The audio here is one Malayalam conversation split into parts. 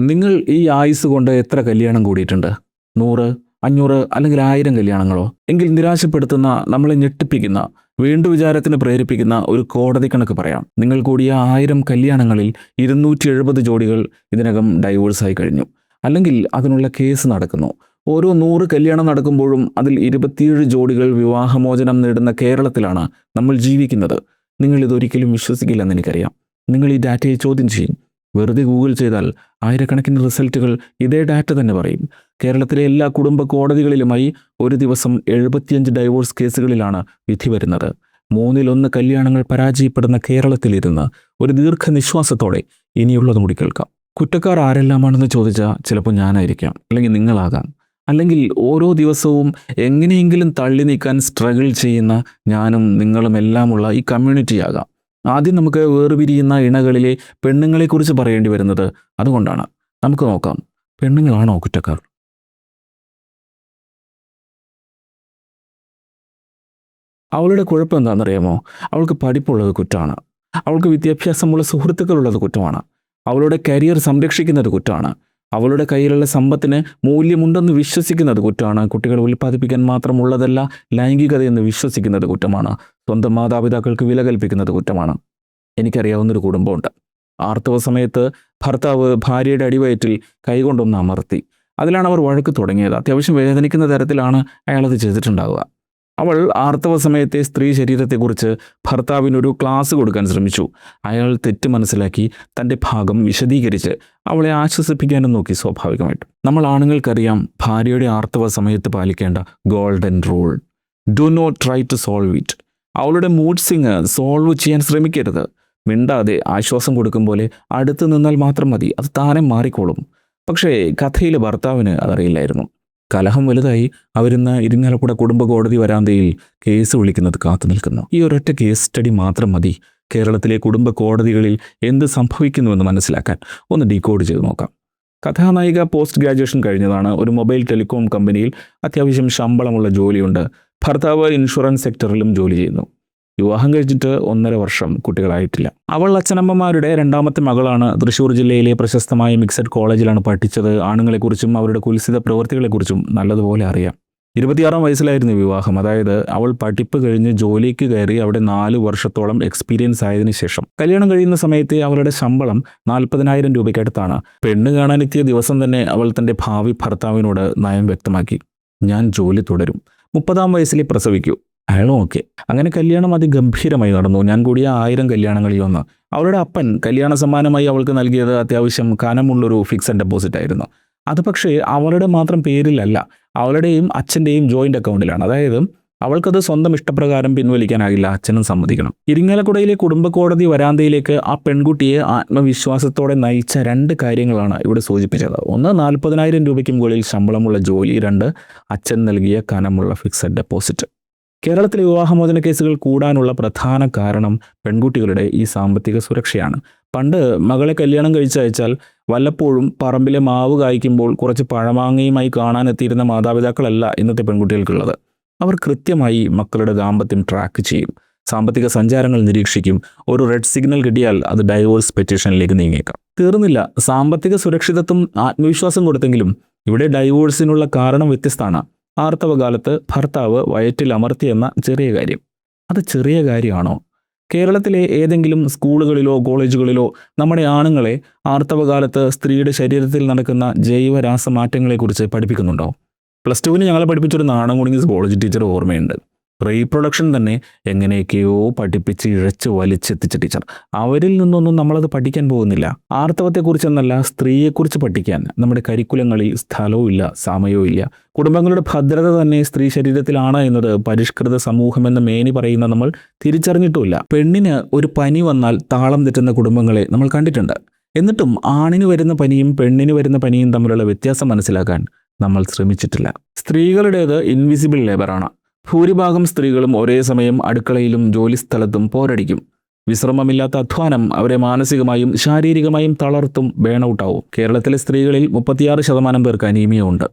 നിങ്ങൾ ഈ ആയുസ് കൊണ്ട് എത്ര കല്യാണം കൂടിയിട്ടുണ്ട്? 100, 500 അല്ലെങ്കിൽ 1000 കല്യാണങ്ങളോ? എങ്കിൽ നിരാശപ്പെടുത്തുന്ന, നമ്മളെ ഞെട്ടിപ്പിക്കുന്ന, വീണ്ടും വിചാരത്തിന് പ്രേരിപ്പിക്കുന്ന ഒരു കോടതി കണക്ക് പറയാം. നിങ്ങൾ കൂടിയ 1000 കല്യാണങ്ങളിൽ 270 ജോഡികൾ ഇതിനകം ഡൈവോഴ്സായി കഴിഞ്ഞു. അല്ലെങ്കിൽ അതിനുള്ള കേസ് നടക്കുന്നു. ഓരോ 100 കല്യാണം നടക്കുമ്പോഴും അതിൽ 27 ജോഡികൾ വിവാഹമോചനം നേടുന്ന കേരളത്തിലാണ് നമ്മൾ ജീവിക്കുന്നത്. നിങ്ങൾ ഇതൊരിക്കലും വിശ്വസിക്കില്ലെന്ന് എനിക്കറിയാം. നിങ്ങൾ ഈ ഡാറ്റയെ ചോദ്യം ചെയ്യും. വെറുതെ ഗൂഗിൾ ചെയ്താൽ ആയിരക്കണക്കിന് റിസൾട്ടുകൾ ഇതേ ഡാറ്റ തന്നെ പറയും. കേരളത്തിലെ എല്ലാ കുടുംബ കോടതികളിലുമായി ഒരു ദിവസം 75 ഡൈവോഴ്സ് കേസുകളിലാണ് വിധി വരുന്നത്. 1/3 കല്യാണങ്ങൾ പരാജയപ്പെടുന്ന കേരളത്തിലിരുന്ന് ഒരു ദീർഘനിശ്വാസത്തോടെ ഇനിയുള്ളത് കൂടി കേൾക്കാം. കുറ്റക്കാർ ആരെല്ലാമാണെന്ന് ചോദിച്ചാൽ ചിലപ്പോൾ ഞാനായിരിക്കാം, അല്ലെങ്കിൽ നിങ്ങളാകാം, അല്ലെങ്കിൽ ഓരോ ദിവസവും എങ്ങനെയെങ്കിലും തള്ളി നീക്കാൻ സ്ട്രഗിൾ ചെയ്യുന്ന ഞാനും നിങ്ങളും എല്ലാമുള്ള ഈ കമ്മ്യൂണിറ്റിയാകാം. ആദ്യം നമുക്ക് വേർപിരിയുന്ന ഇണകളിലെ പെണ്ണുങ്ങളെക്കുറിച്ച് പറയേണ്ടി വരുന്നത് അതുകൊണ്ടാണ്. നമുക്ക് നോക്കാം, പെണ്ണുങ്ങളാണോ കുറ്റക്കാർ? അവളുടെ കുഴപ്പം എന്താണെന്നറിയാമോ? അവൾക്ക് പഠിപ്പുള്ളത് കുറ്റമാണ്. അവൾക്ക് വിദ്യാഭ്യാസമുള്ള സുഹൃത്തുക്കളുള്ളത് കുറ്റമാണ്. അവളുടെ കരിയർ സംരക്ഷിക്കുന്നത് കുറ്റമാണ്. അവളുടെ കയ്യിലുള്ള സമ്പത്തിന് മൂല്യമുണ്ടെന്ന് വിശ്വസിക്കുന്നത് കുറ്റമാണ്. കുട്ടികൾ ഉൽപ്പാദിപ്പിക്കാൻ മാത്രമുള്ളതല്ല ലൈംഗികതയെന്ന് വിശ്വസിക്കുന്നത് കുറ്റമാണ്. സ്വന്തം മാതാപിതാക്കൾക്ക് വില കൽപ്പിക്കുന്നത് കുറ്റമാണ്. എനിക്കറിയാവുന്നൊരു കുടുംബമുണ്ട്. ആർത്തവ സമയത്ത് ഭർത്താവ് ഭാര്യയുടെ അടിവയറ്റിൽ കൈകൊണ്ടൊന്ന് അമർത്തി. അതിലാണ് അവർ വഴക്ക് തുടങ്ങിയത്. അത്യാവശ്യം വേദനിക്കുന്ന തരത്തിലാണ് അയാളത് ചെയ്തിട്ടുണ്ടാവുക. അവൾ ആർത്തവ സമയത്തെ സ്ത്രീ ശരീരത്തെക്കുറിച്ച് ഭർത്താവിനൊരു ക്ലാസ് കൊടുക്കാൻ ശ്രമിച്ചു. അയാൾ തെറ്റ് മനസ്സിലാക്കി തൻ്റെ ഭാഗം വിശദീകരിച്ച് അവളെ ആശ്വസിപ്പിക്കാനും നോക്കി. സ്വാഭാവികമായിട്ടും നമ്മൾ ആണുങ്ങൾക്കറിയാം ഭാര്യയുടെ ആർത്തവ സമയത്ത് പാലിക്കേണ്ട golden rule: do not try to solve it. അവളുടെ മൂഡ് സ്വിങ് സോൾവ് ചെയ്യാൻ ശ്രമിക്കരുത്. മിണ്ടാതെ ആശ്വാസം കൊടുക്കും പോലെ അടുത്ത് നിന്നാൽ മാത്രം മതി, അത് താനെ മാറിക്കോളും. പക്ഷേ കഥയിലെ ഭർത്താവിന് അതറിയില്ലായിരുന്നു. കലഹം വലുതായി അവരിന്ന് ഇരിങ്ങാലക്കുട കുടുംബ കോടതി വരാന്തയിൽ കേസ് വിളിക്കുന്നത് കാത്തു നിൽക്കുന്നു. ഈ ഒരൊറ്റ കേസ് സ്റ്റഡി മാത്രം മതി കേരളത്തിലെ കുടുംബ കോടതികളിൽ എന്ത് സംഭവിക്കുന്നുവെന്ന് മനസ്സിലാക്കാൻ. ഒന്ന് ഡീകോഡ് ചെയ്ത് നോക്കാം. കഥാനായിക പോസ്റ്റ് ഗ്രാജുവേഷൻ കഴിഞ്ഞതാണ്. ഒരു മൊബൈൽ ടെലികോം കമ്പനിയിൽ അത്യാവശ്യം ശമ്പളമുള്ള ജോലിയുണ്ട്. ഭർത്താവ് ഇൻഷുറൻസ് സെക്ടറിലും ജോലി ചെയ്യുന്നു. വിവാഹം കഴിച്ചിട്ട് 1.5 വർഷം, കുട്ടികളായിട്ടില്ല. അവൾ അച്ഛനമ്മമാരുടെ 2ാമത്തെ മകളാണ്. തൃശ്ശൂർ ജില്ലയിലെ പ്രശസ്തമായ മിക്സഡ് കോളേജിലാണ് പഠിച്ചത്. ആണുങ്ങളെക്കുറിച്ചും അവരുടെ കുൽസിത പ്രവൃത്തികളെക്കുറിച്ചും നല്ലതുപോലെ അറിയാം. 26 വയസ്സിലായിരുന്നു വിവാഹം. അതായത് അവൾ പഠിപ്പ് കഴിഞ്ഞ് ജോലിക്ക് കയറി അവിടെ 4 വർഷത്തോളം എക്സ്പീരിയൻസ് ആയതിനു ശേഷം. കല്യാണം കഴിയുന്ന സമയത്ത് അവളുടെ ശമ്പളം 40,000 രൂപയ്ക്കടുത്താണ്. പെണ്ണ് കാണാനെത്തിയ ദിവസം തന്നെ അവൾ തൻ്റെ ഭാവി ഭർത്താവിനോട് നയം വ്യക്തമാക്കി: ഞാൻ ജോലി തുടരും, 30-ാം വയസ്സിലെ പ്രസവിക്കൂ. അയാളും ഓക്കെ. അങ്ങനെ കല്യാണം അതിഗംഭീരമായി നടന്നു. ഞാൻ കൂടിയ 1000 കല്യാണങ്ങളിൽ ഒന്ന്. അവളുടെ അപ്പൻ കല്യാണ സമ്മാനമായി അവൾക്ക് നൽകിയത് അത്യാവശ്യം കനമുള്ളൊരു ഫിക്സഡ് ഡെപ്പോസിറ്റ് ആയിരുന്നു. അത് പക്ഷേ അവളുടെ മാത്രം പേരിലല്ല, അവളുടെയും അച്ഛൻ്റെയും ജോയിൻ്റ് അക്കൗണ്ടിലാണ്. അതായത് അവൾക്കത് സ്വന്തം ഇഷ്ടപ്രകാരം പിൻവലിക്കാനാകില്ല, അച്ഛനും സമ്മതിക്കണം. ഇരിങ്ങാലക്കുടയിലെ കുടുംബ കോടതി വരാന്തയിലേക്ക് ആ പെൺകുട്ടിയെ ആത്മവിശ്വാസത്തോടെ നയിച്ച 2 കാര്യങ്ങളാണ് ഇവിടെ സൂചിപ്പിച്ചത്. ഒന്ന്, 40,000 രൂപയ്ക്ക് മുകളിൽ ശമ്പളമുള്ള ജോലി. 2, അച്ഛൻ നൽകിയ കനമുള്ള ഫിക്സഡ് ഡെപ്പോസിറ്റ്. കേരളത്തിലെ വിവാഹമോചന കേസുകൾ കൂടാനുള്ള പ്രധാന കാരണം പെൺകുട്ടികളുടെ ഈ സാമ്പത്തിക സുരക്ഷയാണ്. പണ്ട് മകളെ കല്യാണം കഴിച്ചയച്ചാൽ വല്ലപ്പോഴും പറമ്പിലെ മാവ് കായ്ക്കുമ്പോൾ കുറച്ച് പഴമാങ്ങയുമായി കാണാനെത്തിയിരുന്ന മാതാപിതാക്കളല്ല ഇന്നത്തെ പെൺകുട്ടികൾക്കുള്ളത്. അവർ കൃത്യമായി മക്കളുടെ ദാമ്പത്യം ട്രാക്ക് ചെയ്യും, സാമ്പത്തിക സഞ്ചാരങ്ങൾ നിരീക്ഷിക്കും. ഒരു റെഡ് സിഗ്നൽ കിട്ടിയാൽ അത് ഡൈവോഴ്സ് പെറ്റീഷനിലേക്ക് നീങ്ങിയേക്കാം. തീർന്നില്ല, സാമ്പത്തിക സുരക്ഷിതത്വം ആത്മവിശ്വാസം കൊടുത്തെങ്കിലും ഇവിടെ ഡൈവോഴ്സിനുള്ള കാരണം വ്യത്യസ്തമാണ്. ആർത്തവകാലത്ത് ഭർത്താവ് വയറ്റിൽ അമർത്തിയെന്ന ചെറിയ കാര്യം, അത് ചെറിയ കാര്യമാണോ? കേരളത്തിലെ ഏതെങ്കിലും സ്കൂളുകളിലോ കോളേജുകളിലോ നമ്മുടെ ആണുങ്ങളെ ആർത്തവകാലത്ത് സ്ത്രീയുടെ ശരീരത്തിൽ നടക്കുന്ന ജൈവരാസമാറ്റങ്ങളെക്കുറിച്ച് പഠിപ്പിക്കുന്നുണ്ടോ? +2-ന് ഞങ്ങളെ പഠിപ്പിച്ചൊരു നാണം കുണുങ്ങി കോളേജ് ടീച്ചർ ഓർമ്മയുണ്ട്. റീപ്രൊഡക്ഷൻ തന്നെ എങ്ങനെയൊക്കെയോ പഠിപ്പിച്ച് ഇഴച്ച് വലിച്ചെത്തിച്ച ടീച്ചർ. അവരിൽ നിന്നൊന്നും നമ്മളത് പഠിക്കാൻ പോകുന്നില്ല. ആർത്തവത്തെക്കുറിച്ചെന്നല്ല, സ്ത്രീയെക്കുറിച്ച് പഠിക്കാൻ നമ്മുടെ കരിക്കുലങ്ങളിൽ സ്ഥലവും ഇല്ല, സമയവും ഇല്ല. കുടുംബങ്ങളുടെ ഭദ്രത തന്നെ സ്ത്രീ ശരീരത്തിലാണ് എന്നത് പരിഷ്കൃത സമൂഹമെന്ന് മേനി പറയുന്ന നമ്മൾ തിരിച്ചറിഞ്ഞിട്ടുമില്ല. പെണ്ണിന് ഒരു പനി വന്നാൽ താളം തെറ്റുന്ന കുടുംബങ്ങളെ നമ്മൾ കണ്ടിട്ടുണ്ട്. എന്നിട്ടും ആണിന് വരുന്ന പനിയും പെണ്ണിന് വരുന്ന പനിയും തമ്മിലുള്ള വ്യത്യാസം മനസ്സിലാക്കാൻ നമ്മൾ ശ്രമിച്ചിട്ടില്ല. സ്ത്രീകളുടേത് ഇൻവിസിബിൾ ലേബറാണ്. ഭൂരിഭാഗം സ്ത്രീകളും ഒരേ സമയം അടുക്കളയിലും ജോലിസ്ഥലത്തും പോരടിക്കും. വിശ്രമമില്ലാത്ത അധ്വാനം അവരെ മാനസികമായും ശാരീരികമായും തളർത്തും ബേൺ ഔട്ടാവും. കേരളത്തിലെ സ്ത്രീകളിൽ 36% പേർക്ക് അനീമിയ ഉണ്ട്.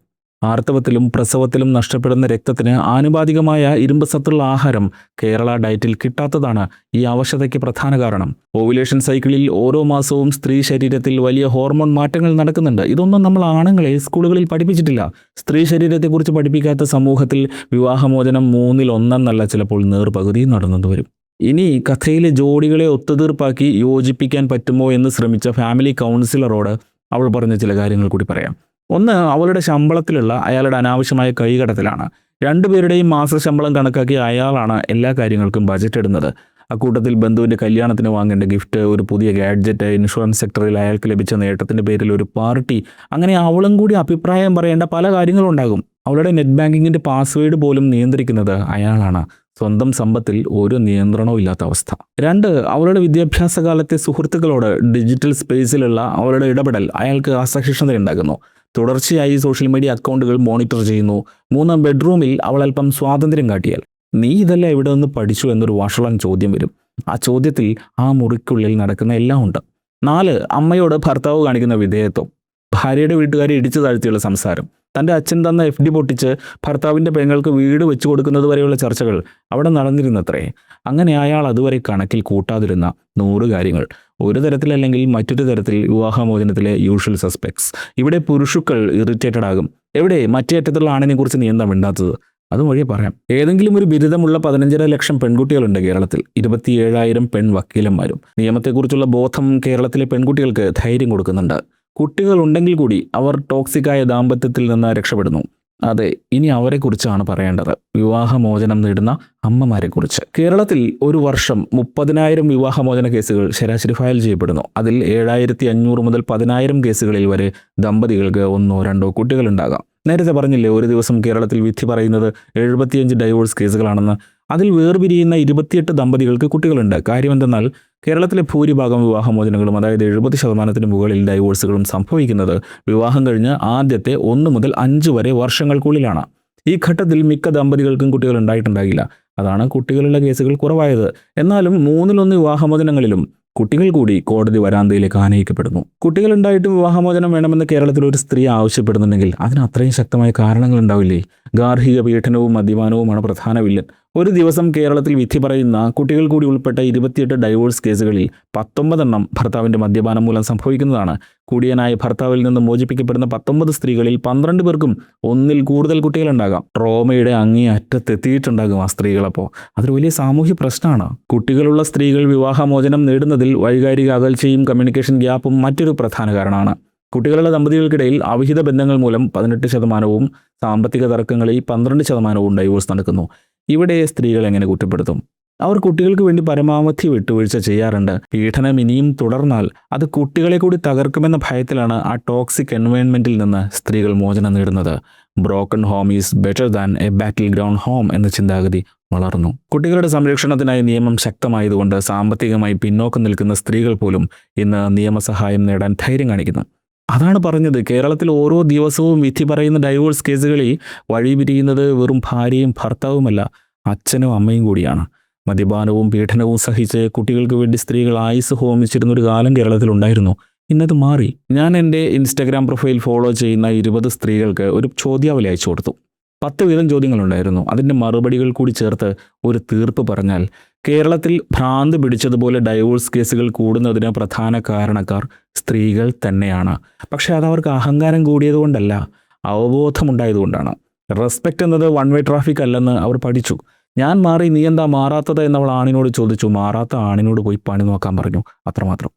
ആർത്തവത്തിലും പ്രസവത്തിലും നഷ്ടപ്പെടുന്ന രക്തത്തിന് ആനുപാതികമായ ഇരുമ്പ് സത്തുള്ള ആഹാരം കേരള ഡയറ്റിൽ കിട്ടാത്തതാണ് ഈ അവശതയ്ക്ക് പ്രധാന കാരണം. ഓവുലേഷൻ സൈക്കിളിൽ ഓരോ മാസവും സ്ത്രീ ശരീരത്തിൽ വലിയ ഹോർമോൺ മാറ്റങ്ങൾ നടക്കുന്നുണ്ട്. ഇതൊന്നും നമ്മൾ ആണുങ്ങളെ സ്കൂളുകളിൽ പഠിപ്പിച്ചിട്ടില്ല. സ്ത്രീ ശരീരത്തെക്കുറിച്ച് പഠിപ്പിക്കാത്ത സമൂഹത്തിൽ വിവാഹമോചനം 1/3 ചിലപ്പോൾ നേർപകുതി നടന്നു വരും. ഇനി കഥയിലെ ജോഡികളെ ഒത്തുതീർപ്പാക്കി യോജിപ്പിക്കാൻ പറ്റുമോ എന്ന് ശ്രമിച്ച ഫാമിലി കൗൺസിലറോട് അവൾ പറഞ്ഞ ചില കാര്യങ്ങൾ കൂടി പറയാം. ഒന്ന്, അവളുടെ ശമ്പളത്തിലുള്ള അയാളുടെ അനാവശ്യമായ കൈകടത്തലാണ്. രണ്ടുപേരുടെയും മാസശമ്പളം കണക്കാക്കി അയാളാണ് എല്ലാ കാര്യങ്ങൾക്കും ബജറ്റ് ഇടുന്നത്. അക്കൂട്ടത്തിൽ ബന്ധുവിൻ്റെ കല്യാണത്തിന് വാങ്ങേണ്ട ഗിഫ്റ്റ്, ഒരു പുതിയ ഗാഡ്ജറ്റ്, ഇൻഷുറൻസ് സെക്ടറിൽ അയാൾക്ക് ലഭിച്ച നേട്ടത്തിൻ്റെ പേരിൽ ഒരു പാർട്ടി, അങ്ങനെ അവളും കൂടി അഭിപ്രായം പറയേണ്ട പല കാര്യങ്ങളുണ്ടാകും. അവളുടെ നെറ്റ് ബാങ്കിങ്ങിൻ്റെ പാസ്വേഡ് പോലും നിയന്ത്രിക്കുന്നത് അയാളാണ്. സ്വന്തം സമ്പത്തിൽ ഒരു നിയന്ത്രണവും ഇല്ലാത്ത അവസ്ഥ. 2, അവളുടെ വിദ്യാഭ്യാസ കാലത്തെ സുഹൃത്തുക്കളോട് ഡിജിറ്റൽ സ്പേസിലുള്ള അവളുടെ ഇടപെടൽ അയാൾക്ക് അസഹിഷ്ണുത ഉണ്ടാകുന്നു. തുടർച്ചയായി സോഷ്യൽ മീഡിയ അക്കൗണ്ടുകൾ മോണിറ്റർ ചെയ്യുന്നു. 3, ബെഡ്റൂമിൽ അവൾ അല്പം സ്വാതന്ത്ര്യം കാട്ടിയാൽ നീ ഇതെല്ലാം എവിടെ നിന്ന് പഠിച്ചു എന്നൊരു വഷളൻ ചോദ്യം വരും. ആ ചോദ്യത്തിൽ ആ മുറിക്കുള്ളിൽ നടക്കുന്ന എല്ലാം ഉണ്ട്. 4, അമ്മയോട് ഭർത്താവ് കാണിക്കുന്ന വിധേയത്വം, ഭാര്യയുടെ വീട്ടുകാരെ ഇടിച്ചു താഴ്ത്തിയുള്ള സംസാരം, തൻ്റെ അച്ഛൻ തന്ന FD പൊട്ടിച്ച് ഭർത്താവിൻ്റെ പെങ്ങൾക്ക് വീട് വെച്ചു കൊടുക്കുന്നത് വരെയുള്ള ചർച്ചകൾ അവിടെ നടന്നിരുന്നത്രേ. അങ്ങനെ അയാൾ അതുവരെ കണക്കിൽ കൂട്ടാതിരുന്ന 100 കാര്യങ്ങൾ ഒരു തരത്തിലല്ലെങ്കിൽ മറ്റൊരു തരത്തിൽ വിവാഹമോചനത്തിലെ യൂഷ്വൽ സസ്പെക്ട്സ്. ഇവിടെ പുരുഷുക്കൾ ഇറിറ്റേറ്റഡ് ആകും. എവിടെ മറ്റേ അറ്റത്തുള്ള ആണിനെ കുറിച്ച് നീ എന്താ മിണ്ടാത്തത്? അതും വഴിയെ പറയാം. ഏതെങ്കിലും ഒരു ബിരുദമുള്ള 15.5 ലക്ഷം പെൺകുട്ടികളുണ്ട് കേരളത്തിൽ. 27,000 പെൺ വക്കീലന്മാരും. നിയമത്തെക്കുറിച്ചുള്ള ബോധം കേരളത്തിലെ പെൺകുട്ടികൾക്ക് ധൈര്യം കൊടുക്കുന്നുണ്ട്. കുട്ടികളുണ്ടെങ്കിൽ കൂടി അവർ ടോക്സിക്കായ ദാമ്പത്യത്തിൽ നിന്ന് രക്ഷപ്പെടുന്നു. അതെ, ഇനി അവരെക്കുറിച്ചാണ് പറയേണ്ടത്. വിവാഹമോചനം നേടുന്ന അമ്മമാരെക്കുറിച്ച്. കേരളത്തിൽ ഒരു വർഷം 30,000 വിവാഹമോചന കേസുകൾ ശരാശരി ഫയൽ ചെയ്യപ്പെടുന്നു. അതിൽ 7,500 മുതൽ 10,000 കേസുകളിൽ വരെ ദമ്പതികൾക്ക് 1-2 കുട്ടികളുണ്ടാകാം. നേരത്തെ പറഞ്ഞില്ലേ, ഒരു ദിവസം കേരളത്തിൽ വിധി പറയുന്നത് 75 ഡൈവോഴ്സ് കേസുകളാണെന്ന്. അതിൽ വേർപിരിയുന്ന 28 ദമ്പതികൾക്ക് കുട്ടികളുണ്ട്. കാര്യമെന്തെന്നാൽ കേരളത്തിലെ ഭൂരിഭാഗം വിവാഹമോചനങ്ങളും, അതായത് 70% മുകളിൽ ഡൈവോഴ്സുകളും സംഭവിക്കുന്നത് വിവാഹം കഴിഞ്ഞ് ആദ്യത്തെ 1 മുതൽ 5 വരെ വർഷങ്ങൾക്കുള്ളിലാണ്. ഈ ഘട്ടത്തിൽ മിക്ക ദമ്പതികൾക്കും കുട്ടികൾ ഉണ്ടായിട്ടുണ്ടാകില്ല. അതാണ് കുട്ടികളുടെ കേസുകൾ കുറവായത്. എന്നാലും 1/3 വിവാഹമോചനങ്ങളിലും കുട്ടികൾ കൂടി കോടതി വരാന്തയിലേക്ക് ആനയിക്കപ്പെടുന്നു. കുട്ടികളുണ്ടായിട്ടും വിവാഹമോചനം വേണമെന്ന് കേരളത്തിൽ ഒരു സ്ത്രീ ആവശ്യപ്പെടുന്നുണ്ടെങ്കിൽ അതിന് അത്രയും ശക്തമായ കാരണങ്ങൾ ഉണ്ടാവില്ലേ? ഗാർഹിക പീഡനവും മദ്യപാനവുമാണ് പ്രധാന വില്ലൻ. ഒരു ദിവസം കേരളത്തിൽ വിധി പറയുന്ന കുട്ടികൾ കൂടി ഉൾപ്പെട്ട 28 ഡൈവോഴ്സ് കേസുകളിൽ 19 ഭർത്താവിൻ്റെ മദ്യപാനം മൂലം സംഭവിക്കുന്നതാണ്. കുടിയനായ ഭർത്താവിൽ നിന്ന് മോചിപ്പിക്കപ്പെടുന്ന 19 സ്ത്രീകളിൽ 12 പേർക്കും 1-ൽ കൂടുതൽ കുട്ടികളുണ്ടാകാം. ട്രോമയുടെ അങ്ങേ അറ്റത്തെത്തിയിട്ടുണ്ടാകും ആ സ്ത്രീകളപ്പോൾ. അതൊരു വലിയ സാമൂഹ്യ പ്രശ്നമാണ്. കുട്ടികളുള്ള സ്ത്രീകൾ വിവാഹമോചനം നേടുന്നതിൽ വൈകാരിക അകൽച്ചയും കമ്മ്യൂണിക്കേഷൻ ഗ്യാപ്പും മറ്റൊരു പ്രധാന കാരണമാണ്. കുട്ടികളുടെ ദമ്പതികൾക്കിടയിൽ അവിഹിത ബന്ധങ്ങൾ മൂലം 18%, സാമ്പത്തിക തർക്കങ്ങളിൽ 12% ഡൈവോഴ്സ് നടക്കുന്നു. ഇവിടെ സ്ത്രീകൾ എങ്ങനെ കുറ്റപ്പെടുത്തും? അവർ കുട്ടികൾക്ക് വേണ്ടി പരമാവധി വിട്ടുവീഴ്ച ചെയ്യാറുണ്ട്. പീഡനം ഇനിയും തുടർന്നാൽ അത് കുട്ടികളെ കൂടി തകർക്കുമെന്ന ഭയത്തിലാണ് ആ ടോക്സിക് എൻവയോൺമെൻറ്റിൽ നിന്ന് സ്ത്രീകൾ മോചനം നേടുന്നത്. Broken home is better than A battle ground home എന്ന ചിന്താഗതി വളർന്നു. കുട്ടികളുടെ സംരക്ഷണത്തിനായി നിയമം ശക്തമായതുകൊണ്ട് സാമ്പത്തികമായി പിന്നോക്കം നിൽക്കുന്ന സ്ത്രീകൾ പോലും ഇന്ന് നിയമസഹായം നേടാൻ ധൈര്യം കാണിക്കുന്നു. അതാണ് പറഞ്ഞത്, കേരളത്തിൽ ഓരോ ദിവസവും വിധി പറയുന്ന ഡൈവോഴ്സ് കേസുകളിൽ വഴിപിരിയുന്നത് വെറും ഭാര്യയും ഭർത്താവുമല്ല, അച്ഛനും അമ്മയും കൂടിയാണ്. മദ്യപാനവും പീഡനവും സഹിച്ച് കുട്ടികൾക്ക് വേണ്ടി സ്ത്രീകൾ ആയുസ് ഹോമിച്ചിരുന്നൊരു കാലം കേരളത്തിലുണ്ടായിരുന്നു. ഇന്നത് മാറി. ഞാൻ എൻ്റെ ഇൻസ്റ്റഗ്രാം പ്രൊഫൈൽ ഫോളോ ചെയ്യുന്ന 20 സ്ത്രീകൾക്ക് ഒരു ചോദ്യാവലി അയച്ചു കൊടുത്തു. 10 വീതം ചോദ്യങ്ങളുണ്ടായിരുന്നു. അതിൻ്റെ മറുപടികൾ കൂടി ചേർത്ത് ഒരു തീർപ്പ് പറഞ്ഞാൽ കേരളത്തിൽ ഭ്രാന്ത് പിടിച്ചതുപോലെ ഡൈവോഴ്സ് കേസുകൾ കൂടുന്നതിന് പ്രധാന കാരണക്കാർ സ്ത്രീകൾ തന്നെയാണ്. പക്ഷേ അതവർക്ക് അഹങ്കാരം കൂടിയതുകൊണ്ടല്ല, അവബോധമുണ്ടായതുകൊണ്ടാണ്. റെസ്പെക്റ്റ് എന്നത് വൺ വേ ട്രാഫിക് അല്ലെന്ന് അവർ പഠിച്ചു. ഞാൻ മാറി, നീ എന്താ മാറാത്തത് എന്നവൾ ആണിനോട് ചോദിച്ചു. മാറാത്ത ആണിനോട് പോയി പണി നോക്കാൻ പറഞ്ഞു. അത്രമാത്രം.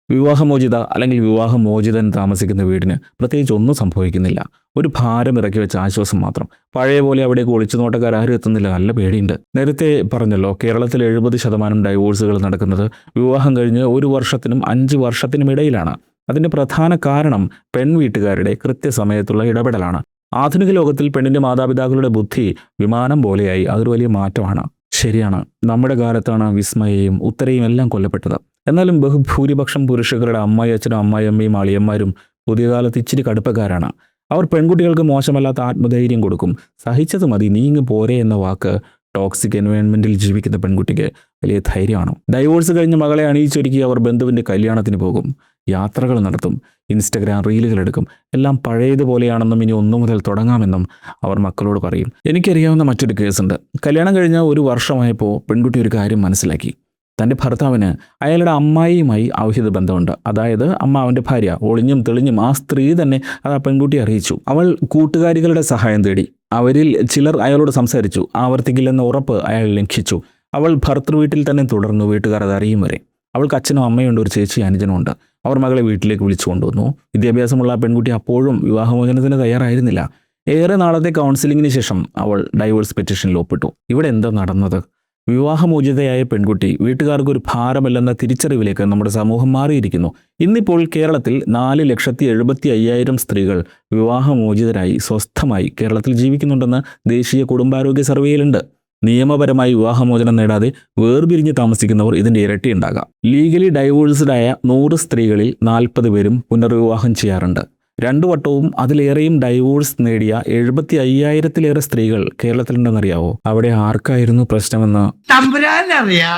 വിവാഹമോചിത അല്ലെങ്കിൽ വിവാഹമോചിതൻ താമസിക്കുന്ന വീടിന് പ്രത്യേകിച്ച് ഒന്നും സംഭവിക്കുന്നില്ല. ഒരു ഭാരം ഇറക്കി വെച്ച ആശ്വാസം മാത്രം. പഴയ പോലെ അവിടേക്ക് ഒളിച്ചു നോട്ടക്കാർ ആരും എത്തുന്നില്ല. നല്ല പേടിയുണ്ട്. നേരത്തെ പറഞ്ഞല്ലോ, കേരളത്തിൽ 70% ഡൈവോഴ്സുകൾ നടക്കുന്നത് വിവാഹം കഴിഞ്ഞ് 1 വർഷത്തിനും 5 വർഷത്തിനും ഇടയിലാണ്. അതിൻ്റെ പ്രധാന കാരണം പെൺവീട്ടുകാരുടെ കൃത്യസമയത്തുള്ള ഇടപെടലാണ്. ആധുനിക ലോകത്തിൽ പെണ്ണിൻ്റെ മാതാപിതാക്കളുടെ ബുദ്ധി വിമാനം പോലെയായി. അതൊരു വലിയ മാറ്റമാണ്. ശരിയാണ്, നമ്മുടെ കാലത്താണ് വിസ്മയയും ഉത്തരയും എല്ലാം കൊല്ലപ്പെട്ടത്. എന്നാലും ബഹുഭൂരിപക്ഷം പുരുഷകളുടെ അച്ഛനും അമ്മായിയമ്മയും അളിയന്മാരും പുതിയ കാലത്ത് ഇച്ചിരി കടുപ്പക്കാരാണ്. അവർ പെൺകുട്ടികൾക്ക് മോശമല്ലാത്ത ആത്മധൈര്യം കൊടുക്കും. സഹിച്ചത് മതി, നീങ്ങ് പോരെ എന്ന വാക്ക് ടോക്സിക് എൻവയോൺമെൻറ്റിൽ ജീവിക്കുന്ന പെൺകുട്ടിക്ക് വലിയ ധൈര്യമാണ്. ഡൈവോഴ്സ് കഴിഞ്ഞ് മകളെ അണിയിച്ചൊരുക്കി അവർ ബന്ധുവിൻ്റെ കല്യാണത്തിന് പോകും, യാത്രകൾ നടത്തും, ഇൻസ്റ്റഗ്രാം റീലുകൾ എടുക്കും. എല്ലാം പഴയതുപോലെയാണെന്നും ഇനി ഒന്നു മുതൽ തുടങ്ങാമെന്നും അവർ മക്കളോട് പറയും. എനിക്കറിയാവുന്ന മറ്റൊരു കേസുണ്ട്. കല്യാണം കഴിഞ്ഞ 1 വർഷമായപ്പോൾ പെൺകുട്ടി ഒരു കാര്യം മനസ്സിലാക്കി. തൻ്റെ ഭർത്താവിന് അയാളുടെ അമ്മായിയുമായി ഔഹിത ബന്ധമുണ്ട്. അതായത് അമ്മാവൻ്റെ ഭാര്യ. ഒളിഞ്ഞും തെളിഞ്ഞും ആ സ്ത്രീ തന്നെ അത് ആ പെൺകുട്ടി അറിയിച്ചു. അവൾ കൂട്ടുകാരികളുടെ സഹായം തേടി. അവരിൽ ചിലർ അയാളോട് സംസാരിച്ചു. ആവർത്തിക്കില്ലെന്ന ഉറപ്പ് അയാൾ ലംഘിച്ചു. അവൾ ഭർത്തൃ വീട്ടിൽ തന്നെ തുടർന്നു. വീട്ടുകാർ അത് അറിയും വരെ. അവൾക്ക് അച്ഛനും അമ്മയുണ്ട്, ഒരു ചേച്ചി അനുജനും ഉണ്ട്. അവർ മകളെ വീട്ടിലേക്ക് വിളിച്ചു കൊണ്ടുവന്നു. വിദ്യാഭ്യാസമുള്ള ആ പെൺകുട്ടി അപ്പോഴും വിവാഹമോചനത്തിന് തയ്യാറായിരുന്നില്ല. ഏറെ നാളത്തെ കൗൺസിലിങ്ങിന് ശേഷം അവൾ ഡൈവോഴ്സ് പെറ്റീഷനിൽ ഒപ്പിട്ടു. ഇവിടെ എന്താ നടന്നത്? വിവാഹമോചിതയായ പെൺകുട്ടി വീട്ടുകാർക്കൊരു ഭാരമല്ലെന്ന തിരിച്ചറിവിലേക്ക് നമ്മുടെ സമൂഹം മാറിയിരിക്കുന്നു. ഇന്നിപ്പോൾ കേരളത്തിൽ 4,70,500 സ്ത്രീകൾ വിവാഹമോചിതരായി സ്വസ്ഥമായി കേരളത്തിൽ ജീവിക്കുന്നുണ്ടെന്ന് ദേശീയ കുടുംബാരോഗ്യ സർവേയിലുണ്ട്. നിയമപരമായി വിവാഹമോചനം നേടാതെ വേർപിരിഞ്ഞ് താമസിക്കുന്നവർ ഇതിൻ്റെ ഇരട്ടി ഉണ്ടാകാം. ലീഗലി ഡൈവോഴ്സ്ഡായ 100 സ്ത്രീകളിൽ 40 പേരും പുനർവിവാഹം ചെയ്യാറുണ്ട്. 2 വട്ടവും അതിലേറെയും ഡൈവോഴ്സ് നേടിയ 75,000-ലേറെ സ്ത്രീകൾ കേരളത്തിലുണ്ടെന്നറിയാവോ? അവിടെ ആർക്കായിരുന്നു പ്രശ്നമെന്ന് തമ്പുരാനറിയാ.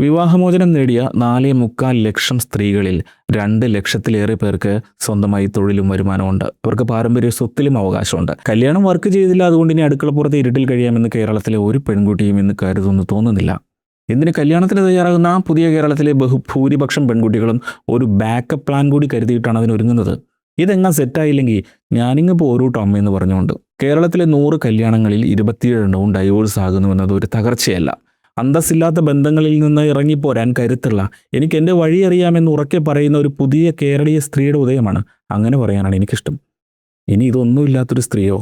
വിവാഹമോചനം നേടിയ 4.25 ലക്ഷം സ്ത്രീകളിൽ 2 ലക്ഷത്തിലേറെ പേർക്ക് സ്വന്തമായി തൊഴിലും വരുമാനമുണ്ട്. അവർക്ക് പാരമ്പര്യ സ്വത്തിലും അവകാശമുണ്ട്. കല്യാണം വർക്ക് ചെയ്തില്ല, അതുകൊണ്ട് ഇനി അടുക്കളപ്പുറത്ത് ഇരുട്ടിൽ കഴിയാമെന്ന് കേരളത്തിലെ ഒരു പെൺകുട്ടിയും ഇന്ന് കരുതുന്നു തോന്നുന്നില്ല. എന്തിന് കല്യാണത്തിന് തയ്യാറാകുന്ന പുതിയ കേരളത്തിലെ ബഹുഭൂരിപക്ഷം പെൺകുട്ടികളും ഒരു ബാക്കപ്പ് പ്ലാൻ കൂടി കരുതിയിട്ടാണ് അതിനൊരുങ്ങുന്നത്. ഇതെങ്ങാ സെറ്റായില്ലെങ്കിൽ ഞാനിങ്ങ് പോരൂട്ടോ അമ്മയെന്ന് പറഞ്ഞുകൊണ്ട്. കേരളത്തിലെ 100 കല്യാണങ്ങളിൽ 27 ഡൈവോഴ്സ് ആകുന്നുവെന്നത് ഒരു തകർച്ചയല്ല. അന്തസ്സില്ലാത്ത ബന്ധങ്ങളിൽ നിന്ന് ഇറങ്ങിപ്പോരാൻ കരുത്തുള്ള, എനിക്ക് എൻ്റെ വഴി അറിയാമെന്ന് ഉറക്കെ പറയുന്ന ഒരു പുതിയ കേരളീയ സ്ത്രീയുടെ ഉദയമാണ്. അങ്ങനെ പറയാനാണ് എനിക്കിഷ്ടം. ഇനി ഇതൊന്നുമില്ലാത്തൊരു സ്ത്രീയോ,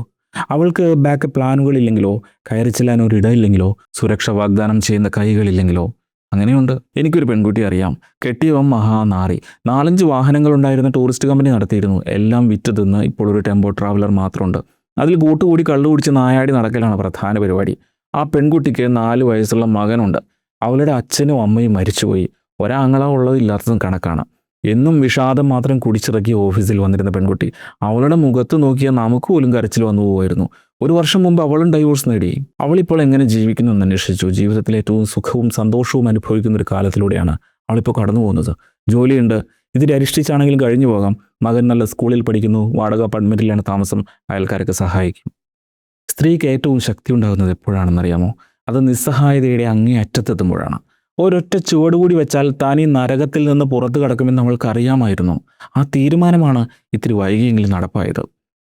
അവൾക്ക് ബാക്കപ്പ് പ്ലാനുകളില്ലെങ്കിലോ, കയറി ചെല്ലാൻ ഒരു ഇടയില്ലെങ്കിലോ, സുരക്ഷ വാഗ്ദാനം ചെയ്യുന്ന കൈകളില്ലെങ്കിലോ? അങ്ങനെയുണ്ട്. എനിക്കൊരു പെൺകുട്ടി അറിയാം. കെട്ടിയവൻ മഹാനാറി. 4-5 വാഹനങ്ങളുണ്ടായിരുന്ന ടൂറിസ്റ്റ് കമ്പനി നടത്തിയിരുന്നു. എല്ലാം വിറ്റ് തിന്ന് ഇപ്പോൾ ഒരു ടെമ്പോ ട്രാവലർ മാത്രമുണ്ട്. അതിൽ കൂട്ടുകൂടി കള്ളു കുടിച്ച് നായാടി നടക്കലാണ് പ്രധാന പരിപാടി. ആ പെൺകുട്ടിക്ക് 4 വയസ്സുള്ള മകനുണ്ട്. അവളുടെ അച്ഛനും അമ്മയും മരിച്ചുപോയി. ഒരാങ്ങള ഉള്ളതില്ലാത്തതും കണക്കാണ്. എന്നും വിഷാദം മാത്രം കുടിച്ചിറക്കി ഓഫീസിൽ വന്നിരുന്ന പെൺകുട്ടി. അവളുടെ മുഖത്ത് നോക്കിയാൽ നമുക്ക് പോലും കരച്ചിൽ വന്നു പോകുമായിരുന്നു. 1 വർഷം മുമ്പ് അവളും ഡൈവോഴ്സ് നേടി. അവളിപ്പോൾ എങ്ങനെ ജീവിക്കുന്നു എന്ന് അന്വേഷിച്ചു. ജീവിതത്തിൽ ഏറ്റവും സുഖവും സന്തോഷവും അനുഭവിക്കുന്ന ഒരു കാലത്തിലൂടെയാണ് അവളിപ്പോൾ കടന്നു പോകുന്നത്. ജോലിയുണ്ട്, ഇതിൽ അരിഷ്ടിച്ചാണെങ്കിലും കഴിഞ്ഞു പോകാം. മകൻ നല്ല സ്കൂളിൽ പഠിക്കുന്നു, വാടക അപ്പാർട്ട്മെൻറ്റിലാണ് താമസം, അയൽക്കാരൊക്കെ സഹായിക്കും. സ്ത്രീക്ക് ഏറ്റവും ശക്തി ഉണ്ടാകുന്നത് എപ്പോഴാണെന്നറിയാമോ? അത് നിസ്സഹായതയുടെ അങ്ങേ അറ്റത്തെത്തുമ്പോഴാണ്. ഒരൊറ്റ ചുവടുകൂടി വെച്ചാൽ താൻ ഈ നരകത്തിൽ നിന്ന് പുറത്തു കടക്കുമെന്ന് നമ്മൾക്ക് അറിയാമായിരുന്നു. ആ തീരുമാനമാണ് ഇത്തിരി വൈകിയെങ്കിലും നടപ്പായത്.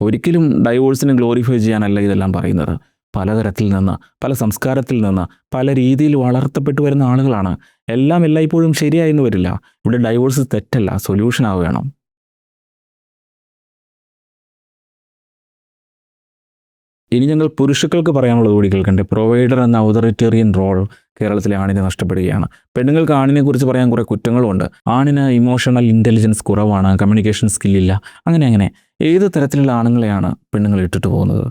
ഒരിക്കലും ഡൈവോഴ്സിനെ ഗ്ലോറിഫൈ ചെയ്യാനല്ല ഇതെല്ലാം പറയുന്നത്. പലതരത്തിൽ നിന്ന്, പല സംസ്കാരത്തിൽ നിന്ന്, പല രീതിയിൽ വളർത്തപ്പെട്ടു വരുന്ന ആളുകളാണ്. എല്ലാം എല്ലായ്പ്പോഴും ശരിയായെന്ന് വരില്ല. ഇവിടെ ഡൈവോഴ്സ് തെറ്റല്ല, സൊല്യൂഷൻ ആവുകയാണ്. ഇനി ഞങ്ങൾ പുരുഷക്കൾക്ക് പറയാനുള്ളത് കൂടി കേൾക്കണ്ടേ. പ്രൊവൈഡർ എന്ന ഔതോറിറ്റേറിയൻ റോൾ കേരളത്തിലെ ആണിനെ നഷ്ടപ്പെടുകയാണ്. പെണ്ണുങ്ങൾക്ക് ആണിനെ കുറിച്ച് പറയാൻ കുറേ കുറ്റങ്ങളുമുണ്ട്. ആണിന് ഇമോഷണൽ ഇൻ്റലിജൻസ് കുറവാണ്, കമ്മ്യൂണിക്കേഷൻ സ്കില്ലില്ല, അങ്ങനെ ഏത് തരത്തിലുള്ള ആണുങ്ങളെയാണ് പെണ്ണുങ്ങൾ ഇട്ടിട്ട് പോകുന്നത്?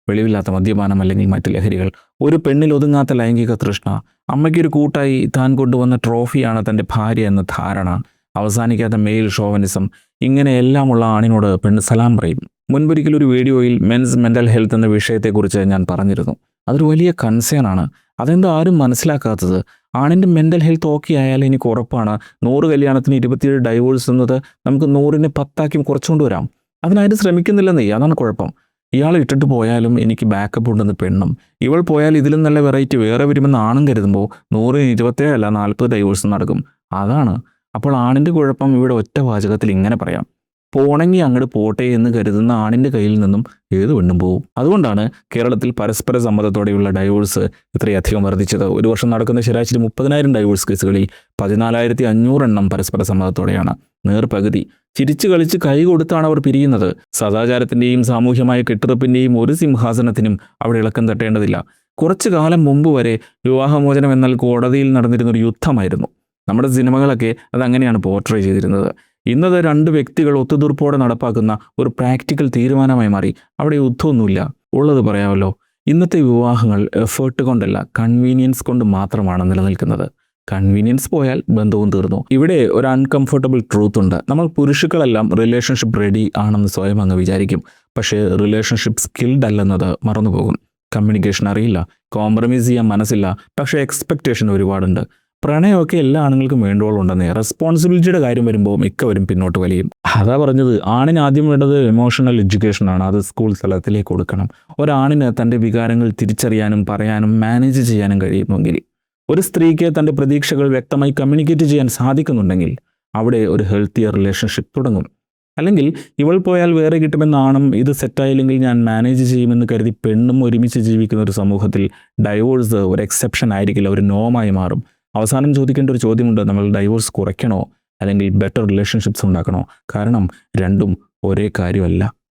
വെളിവില്ലാത്ത മദ്യപാനം അല്ലെങ്കിൽ മറ്റ് ലഹരികൾ, ഒരു പെണ്ണിൽ ഒതുങ്ങാത്ത ലൈംഗിക തൃഷ്ണ, അമ്മയ്ക്കൊരു കൂട്ടായി താൻ കൊണ്ടുവന്ന ട്രോഫിയാണ് തൻ്റെ ഭാര്യ എന്ന ധാരണ, അവസാനിക്കാത്ത മെയിൽ ഷോവനിസം, ഇങ്ങനെയെല്ലാമുള്ള ആണിനോട് പെണ്ണ് സലാം പറയും. മുൻപൊരിക്കലൊരു വീഡിയോയിൽ മെൻസ് മെൻ്റൽ ഹെൽത്ത് എന്ന വിഷയത്തെക്കുറിച്ച് ഞാൻ പറഞ്ഞിരുന്നു. അതൊരു വലിയ കൺസേൺ ആണ്. അതെന്തോ ആരും മനസ്സിലാക്കാത്തത്. ആണിൻ്റെ മെൻ്റൽ ഹെൽത്ത് ഓക്കെ ആയാൽ എനിക്ക് ഉറപ്പാണ് 100 കല്യാണത്തിന് 27 ഡൈവോഴ്സ് എന്നത് നമുക്ക് 100നെ 10 കുറച്ചുകൊണ്ട് വരാം. അതിനായിട്ട് ശ്രമിക്കുന്നില്ലെന്നേ, അതാണ് കുഴപ്പം. ഇയാൾ ഇട്ടിട്ട് പോയാലും എനിക്ക് ബാക്കപ്പ് ഉണ്ടെന്ന് പെണ്ണും, ഇവൾ പോയാൽ ഇതിലും നല്ല വെറൈറ്റി വേറെ വരുമെന്ന് ആണും കരുതുമ്പോൾ 100ന് 27 അല്ല 40 ഡൈവോഴ്സ് നടക്കും. അതാണ്. അപ്പോൾ ആണിൻ്റെ കുഴപ്പം ഇവിടെ ഒറ്റ വാചകത്തിൽ ഇങ്ങനെ പറയാം: പോണെങ്കിൽ അങ്ങോട്ട് പോട്ടെ എന്ന് കരുതുന്ന ആണിൻ്റെ കയ്യിൽ നിന്നും ഏത് പെണ്ണും പോവും. അതുകൊണ്ടാണ് കേരളത്തിൽ പരസ്പര സമ്മതത്തോടെയുള്ള ഡൈവോഴ്സ് ഇത്രയധികം വർദ്ധിച്ചത്. 1 വർഷം നടക്കുന്ന ശരാശരി 30,000 ഡൈവോഴ്സ് കേസുകളിൽ 14,500 പരസ്പര സമ്മതത്തോടെയാണ്. നേർപകുതി. ചിരിച്ചു കളിച്ച് കൈ കൊടുത്താണ് അവർ പിരിയുന്നത്. സദാചാരത്തിൻ്റെയും സാമൂഹ്യമായ കെട്ടുറപ്പിൻ്റെയും ഒരു സിംഹാസനത്തിനും അവിടെ ഇളക്കം തട്ടേണ്ടതില്ല. കുറച്ചു കാലം മുമ്പ് വരെ വിവാഹമോചനം എന്നാൽ കോടതിയിൽ നടന്നിരുന്നൊരു യുദ്ധമായിരുന്നു. നമ്മുടെ സിനിമകളൊക്കെ അതങ്ങനെയാണ് പോർട്രേ ചെയ്തിരുന്നത്. ഇന്നത് 2 വ്യക്തികൾ ഒത്തുതീർപ്പോടെ നടപ്പാക്കുന്ന ഒരു പ്രാക്ടിക്കൽ തീരുമാനമായി മാറി. അവിടെ യുദ്ധമൊന്നുമില്ല. ഉള്ളത് പറയാമല്ലോ, ഇന്നത്തെ വിവാഹങ്ങൾ എഫേർട്ട് കൊണ്ടല്ല, കൺവീനിയൻസ് കൊണ്ട് മാത്രമാണ് നിലനിൽക്കുന്നത്. കൺവീനിയൻസ് പോയാൽ ബന്ധവും തീർന്നു. ഇവിടെ ഒരു അൺകംഫർട്ടബിൾ ട്രൂത്ത് ഉണ്ട്. നമ്മൾ പുരുഷകളെല്ലാം റിലേഷൻഷിപ്പ് റെഡി ആണെന്ന് സ്വയം അങ്ങ് വിചാരിക്കും. പക്ഷേ റിലേഷൻഷിപ്പ് സ്കിൽഡ് അല്ലെന്നത് മറന്നുപോകും. കമ്മ്യൂണിക്കേഷൻ അറിയില്ല, കോംപ്രമൈസ് ചെയ്യാൻ മനസ്സില്ല, പക്ഷേ എക്സ്പെക്റ്റേഷൻ ഒരുപാടുണ്ട്. പ്രണയമൊക്കെ എല്ലാ ആണുങ്ങൾക്കും വേണ്ടോളുണ്ടെന്നേ. റെസ്പോൺസിബിലിറ്റിയുടെ കാര്യം വരുമ്പോൾ മിക്കവരും പിന്നോട്ട് വലിയും. അതാ പറഞ്ഞത്, ആണിന് ആദ്യം വേണ്ടത് എമോഷണൽ എഡ്യൂക്കേഷനാണ്. അത് സ്കൂൾ തലത്തിലേക്ക് കൊടുക്കണം. ഒരാണിന് തൻ്റെ വികാരങ്ങൾ തിരിച്ചറിയാനും പറയാനും മാനേജ് ചെയ്യാനും കഴിയുമെങ്കിൽ, ഒരു സ്ത്രീക്ക് തൻ്റെ പ്രതീക്ഷകൾ വ്യക്തമായി കമ്മ്യൂണിക്കേറ്റ് ചെയ്യാൻ സാധിക്കുന്നുണ്ടെങ്കിൽ അവിടെ ഒരു ഹെൽത്തിയർ റിലേഷൻഷിപ്പ് തുടങ്ങും. അല്ലെങ്കിൽ ഇവൾ പോയാൽ വേറെ കിട്ടുമെന്നാണും ഇത് സെറ്റായില്ലെങ്കിൽ ഞാൻ മാനേജ് ചെയ്യുമെന്ന് കരുതി പെണ്ണും ഒരുമിച്ച് ജീവിക്കുന്ന ഒരു സമൂഹത്തിൽ ഡൈവോഴ്സ് ഒരു എക്സെപ്ഷൻ ആയിരിക്കില്ല, ഒരു നോമായി മാറും. അവസാനം ചോദിക്കേണ്ട ഒരു ചോദ്യമുണ്ട്, നമ്മൾ ഡൈവോഴ്സ് കുറയ്ക്കണോ അല്ലെങ്കിൽ ബെറ്റർ റിലേഷൻഷിപ്സ് ഉണ്ടാക്കണോ? കാരണം രണ്ടും ഒരേ കാര്യമല്ല.